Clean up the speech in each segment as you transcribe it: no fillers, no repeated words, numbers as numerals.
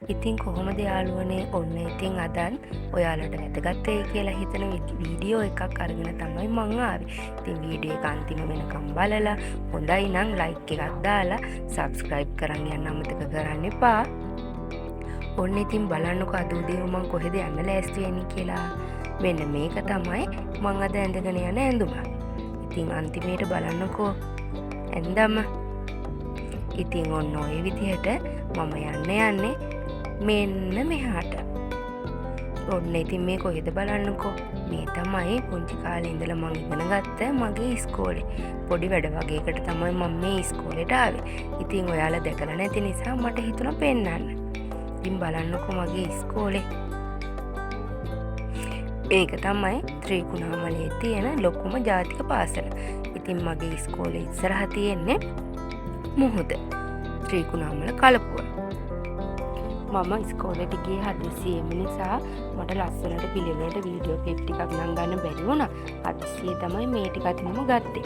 ඉතින් කොහොමද යාළුවනේ ඔන්න ඉතින් අදන් ඔයාලට වැදගත් වෙයි කියලා හිතන වීඩියෝ එකක් අරගෙන තමයි මං ආවේ. ඉතින් වීඩියෝ එක අන්තිම වෙනකම් බලලා හොඳයි නම් ලයික් එකක් දාලා සබ්ස්ක්‍රයිබ් කරන් යන්න අමතක කරන්න එපා. ඔන්න ඉතින් බලන්නකො අද උදේ මං කොහෙද යන්න ලෑස්ති වෙන්නේ කියලා. මෙන්න මේක තමයි මං අද ඇඳගෙන යන ඇඳුම. ඉතින් අන්තිමේට බලන්නකෝ ඇඳම. ඉතින් ඔන්න ඔය විදිහට මම යන්නේ මෙන්න මෙහාට. ඔන්න ඉතින් මේ කොහෙද බලන්නකෝ. මේ තමයි පුංචි කාලේ ඉඳලා මම ඉගෙන ගත්ත මගේ ඉස්කෝලේ. පොඩි වැඩ වගේකට තමයි මම මේ ඉස්කෝලේට ආවේ. ඉතින් ඔයාලා දැකලා නැති නිසා මට හිතුණා පෙන්නන්න. ඉතින් බලන්නකෝ මගේ ඉස්කෝලේ. මේක තමයි ත්‍රිකුණාමලයේ තියෙන ලොකුම ජාතික පාසල. ඉතින් මගේ ඉස්කෝලේ ඉස්සරහ තියෙන්නේ මුහුද. ත්‍රිකුණාමල කලපුව. මම ඉස්කෝලේට ගියේ හදිස්සියෙම නිසා මට ලස්සනට පිළිවෙලට වීඩියෝ ක්ලිප් ටිකක් නම් ගන්න බැරි වුණා. හදිස්සියේ තමයි මේ ටිකත් මම ගත්තේ.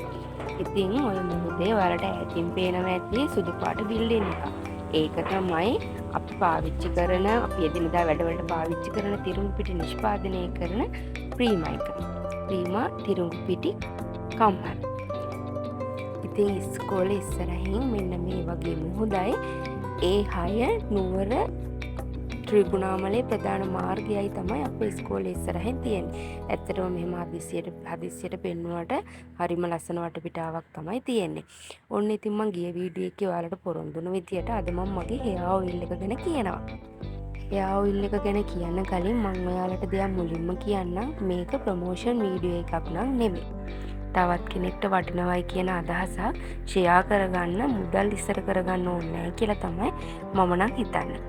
ඉතින් ඔය මුහුදේ ඔයාලට ඈතින් පේනවා ඇති සුදු පාට බිල්ඩින් එක. ඒක තමයි අපි පාවිච්චි කරන අපි එදිනදා වැඩවලට පාවිච්චි කරන තිරුණු පිටි නිෂ්පාදනය කරන ප්‍රීමා එක. ප්‍රීමා තිරුණු පිටි කම්හල්. ඉතින් ඉස්කෝලේ ඉස්සරහින් මෙන්න මේ වගේ මුහුදයි ඒ 6 නුවර ත්‍රිකුණාමලයේ ප්‍රධාන මාර්ගයයි තමයි අපේ ඉස්කෝලේ ඉස්සරහින් තියෙන්නේ. ඇත්තටම මෙහෙම හදිස්සියට පෙන්නුවට හරිම ලස්සන වටපිටාවක් තමයි තියෙන්නේ. ඔන්න ඉතින් මම ගිය වීඩියෝ එකේ ඔයාලට පොරොන්දුන විදියට අද මම මගේ හෙයා ඔයිල් එක ගැන කියනවා. හෙයා ඔයිල් එක ගැන කියන්න කලින් මම ඔයාලට දෙයක් මුලින්ම කියන්නම්. මේක ප්‍රොමෝෂන් වීඩියෝ එකක් නම් නෙමෙයි. තවත් කෙනෙක්ට වටිනවයි කියන අදහසක් ෂෙයා කරගන්න මුදල් ඉස්සර කරගන්න ඕනේ නැහැ කියලා තමයි මම නම් හිතන්නේ.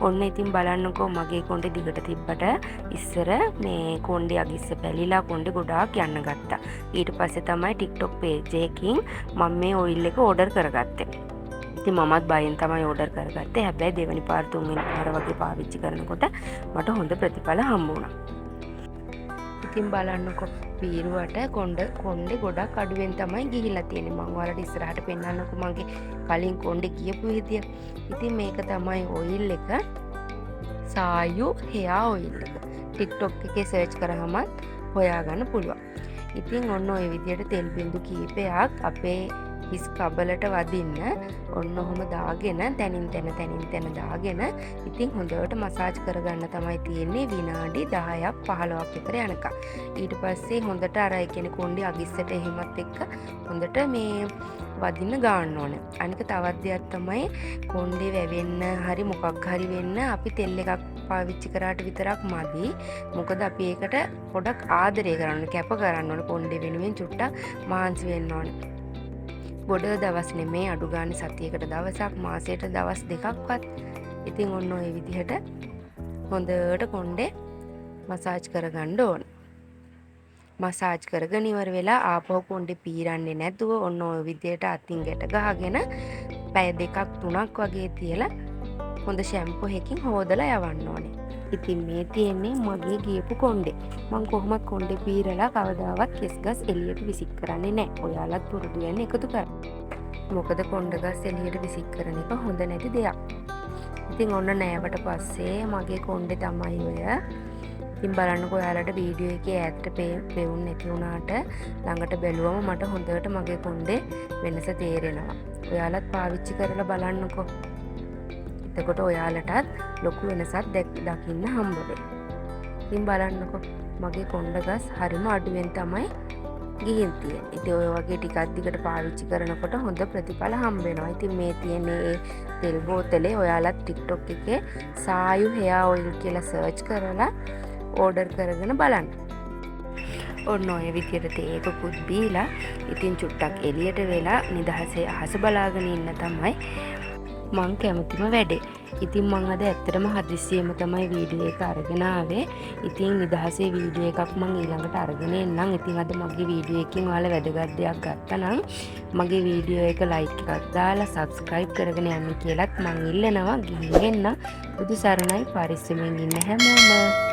ඔන්න ඉතින් බලන්නකෝ මගේ කොණ්ඩේ දිගට තිබ්බට ඉස්සර මේ කොණ්ඩේ අගිස්ස පැලිලා කොණ්ඩේ ගොඩාක් යන්න ගත්තා. ඊට පස්සේ තමයි TikTok page එකකින් මම මේ ඔයිල් එක ඕඩර් කරගත්තේ. ඉතින් මමත් බයෙන් තමයි ඕඩර් කරගත්තේ. හැබැයි දෙවෙනි පාර තුන්වෙනි පාර වගේ පාවිච්චි කරනකොට මට හොඳ ප්‍රතිඵල හම්බ වුණා. ඉතින් බලන්නකො පීරුවට කොණ්ඩේ ගොඩක් අඩුවෙන් තමයි ගිහිල්ලා තියෙන්නේ. මම ඔයාලට ඉස්සරහට පෙන්නන්නකො මගේ කලින් කොණ්ඩේ ගියපු විදිය. ඉතින් මේක තමයි ඔයිල් එක. සායු හෙයා ඔයිල් එක. TikTok එකේ සර්ච් කරාම හොයාගන්න පුළුවන්. ඉතින් ඔන්න ඔය විදියට තෙල් බිඳු කීපයක් අපේ හිස් කබලට වදින්න ඔන්න ඔහොම දාගෙන තනින් තන දාගෙන ඉතින් හොඳට මසාජ් කරගන්න තමයි තියෙන්නේ විනාඩි 10ක් 15ක් විතර යනකම්. ඊට පස්සේ හොඳට අර ඒ කියන්නේ කොණ්ඩේ අගිස්සට එහෙමත් එක්ක හොඳට මේ වදින්න ගන්න ඕනේ. අනික තවත් දෙයක් තමයි කොණ්ඩේ වැවෙන්න හරි මොකක් හරි වෙන්න අපි තෙල් එකක් පාවිච්චි කරාට විතරක් මදි. මොකද අපි ඒකට පොඩක් ආදරය කරන්න ඕනේ, කැප කරන්න ඕනේ. කොණ්ඩේ වෙනුවෙන් චුට්ටක් මහන්සි වෙන්න ඕනේ. ගොඩ දවස් නෙමේ අඩු ගානේ සතියකට දවසක් මාසයට දවස් දෙකක්වත්. ඉතින් ඔන්න ඔය විදිහට හොඳට කොණ්ඩේ මසාජ් කරගන්න ඕන. මසාජ් කරගෙන ඉවර වෙලා ආපහු කොණ්ඩේ පීරන්නේ නැතුව ඔන්න ඔය විදිහට අතින් ගැට ගහගෙන පැය දෙකක් තුනක් වගේ තියලා හොඳ ෂැම්පු එකකින් හොදලා යවන්න ඕනේ. ඉතින් මේ තියෙන්නේ මගේ ගියපු කොණ්ඩේ. මම කොහොමත් කොණ්ඩේ පීරලා කවදාවත් කෙස් ගස් එළියට විසික් කරන්නේ නැහැ. ඔයාලත් පුරුදු වෙන්න එකතු කරන්න. මොකද කොණ්ඩ ගස් එළියට විසික් කරන එක හොඳ නැති දෙයක්. ඉතින් ඔන්න නෑවට පස්සේ මගේ කොණ්ඩේ තමයි ඔය. ඉතින් බලන්නකෝ ඔයාලට වීඩියෝ එකේ ඈතට පෙවුන්නේ නැති වුණාට ළඟට බැලුවම මට හොඳට මගේ කොණ්ඩේ වෙනස තේරෙනවා. ඔයාලත් පාවිච්චි කරලා බලන්නකෝ. එතකොට ඔයාලටත් ලොකු වෙනසක් දකින්න හම්බ වෙයි. ඉතින් බලන්නකෝ මගේ කොණ්ඩ ගස් හරිම අඩුවෙන් තමයි ගිහින් තියෙන්නේ. ඉතින් ඔය වගේ ටිකක් දිගට පාවිච්චි කරනකොට හොඳ ප්‍රතිඵල හම්බ වෙනවා. ඉතින් මේ තියෙන්නේ තෙල් බෝතලේ ඔයාලත් TikTok එකේ සායු හෙයා ඔයිල් කියලා සර්ච් කරලා ඕඩර් කරගෙන බලන්න. ඔන්න ඔය විදියට තේකකුත් බීලා ඉතින් චුට්ටක් එළියට වෙලා නිදහසේ අහස බලාගෙන ඉන්න තමයි මං කැමතිම වැඩේ. ඉතින් මං අද ඇත්තටම හදිස්සියෙම තමයි වීඩියෝ එක අරගෙන ආවේ. ඉතින් නිදහසේ වීඩියෝ එකක් මං ඊළඟට අරගෙන එන්නම්. ඉතින් අද මගේ වීඩියෝ එකකින් ඔයාලා වැදගත් දෙයක් ගත්තා නම් මගේ වීඩියෝ එක ලයික් එකක් දාලා සබ්ස්ක්‍රයිබ් කරගෙන යන්න කියලාත් මං ඉල්ලනවා. ගිහින් එන්න. බුදු සරණයි පරිස්සමෙන් ඉන්න හැමෝම.